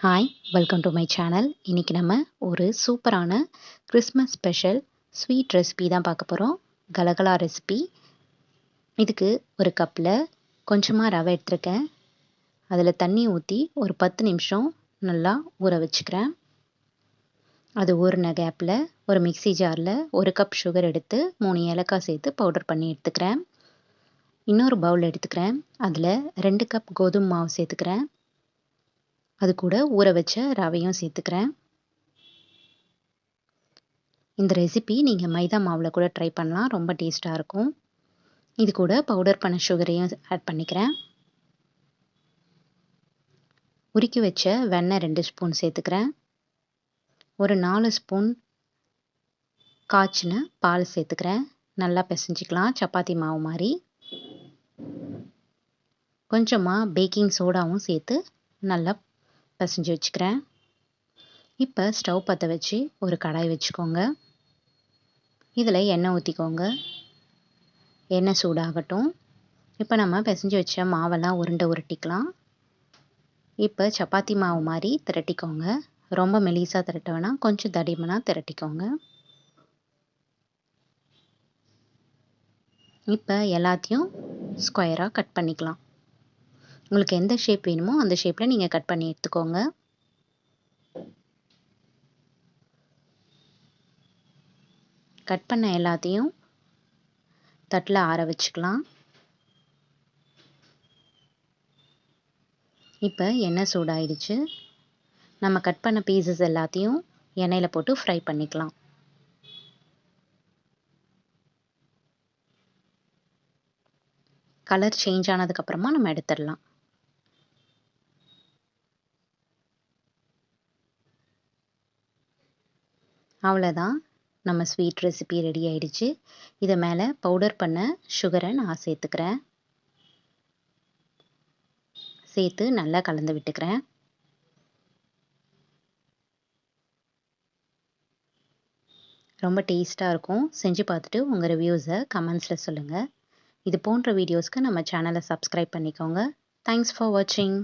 Hi, welcome to my channel. இன்றைக்கி நம்ம ஒரு சூப்பரான கிறிஸ்மஸ் ஸ்பெஷல் ஸ்வீட் ரெசிபி தான் பார்க்க போகிறோம். கலகலா ரெசிபி. இதுக்கு ஒரு கப்பில் கொஞ்சமாக ரவை எடுத்துருக்கேன். அதில் தண்ணி ஊற்றி ஒரு 10 நிமிஷம் நல்லா ஊற வச்சுக்கிறேன். அது ஊறின கேப்பில் ஒரு மிக்ஸி ஜாரில் 1 கப் சுகர் எடுத்து 3 ஏலக்காய் சேர்த்து பவுடர் பண்ணி எடுத்துக்கிறேன். இன்னொரு பவுல் எடுத்துக்கிறேன். அதில் 2 கப் கோதுமை மாவு சேர்த்துக்கிறேன். அது கூட ஊற வச்ச ரவையும் சேர்த்துக்கிறேன். இந்த ரெசிபி நீங்கள் மைதா மாவில் கூட ட்ரை பண்ணலாம். ரொம்ப டேஸ்ட்டாக இருக்கும். இது கூட பவுடர் பண்ண சுகரையும் ஆட் பண்ணிக்கிறேன். உருக்கி வச்ச வெண்ணெய் 2 ஸ்பூன் சேர்த்துக்கிறேன். ஒரு 4 ஸ்பூன் காய்ச்சின பால் சேர்த்துக்கிறேன். நல்லா பிசைஞ்சிக்கலாம், சப்பாத்தி மாவு மாதிரி. கொஞ்சமாக பேக்கிங் சோடாவும் சேர்த்து நல்லா பிசைஞ்சு வச்சுக்கிறேன். இப்போ ஸ்டவ் பற்ற வச்சு ஒரு கடாய் வச்சுக்கோங்க. இதில் எண்ணெய் ஊற்றிக்கோங்க. எண்ணெய் சூடாகட்டும். இப்போ நம்ம பிசைஞ்சு வச்ச மாவெல்லாம் உருட்டிக்கலாம். இப்போ சப்பாத்தி மாவு மாதிரி திரட்டிக்கோங்க. ரொம்ப மெலிசாக திரட்ட வேணாம், கொஞ்சம் தடிமனாக திரட்டிக்கோங்க. இப்போ எல்லாத்தையும் ஸ்கொயராக கட் பண்ணிக்கலாம். உங்களுக்கு எந்த ஷேப் வேணுமோ அந்த ஷேப்பில் நீங்கள் கட் பண்ணி எடுத்துக்கோங்க. கட் பண்ண எல்லாத்தையும் தட்டில் ஆற வச்சுக்கலாம். இப்போ எண்ணெய் சூடாயிடுச்சு. நம்ம கட் பண்ண பீசஸ் எல்லாத்தையும் எண்ணெயில் போட்டு ஃப்ரை பண்ணிக்கலாம். கலர் சேஞ்ச் ஆனதுக்கப்புறமா நம்ம எடுத்துடலாம். அவ்வளோதான், நம்ம ஸ்வீட் ரெசிபி ரெடி ஆயிடுச்சு. இதை மேலே பவுடர் பண்ண சுகரை நான் சேர்த்துக்கிறேன். சேர்த்து நல்லா கலந்து விட்டுக்கிறேன். ரொம்ப டேஸ்ட்டாக இருக்கும். செஞ்சு பார்த்துட்டு உங்கள் ரிவ்யூஸை கமெண்ட்ஸில் சொல்லுங்கள். இது போன்ற வீடியோஸ்க்கு நம்ம சேனலை சப்ஸ்கிரைப் பண்ணிக்கோங்க. தேங்க்ஸ் ஃபார் வாட்சிங்.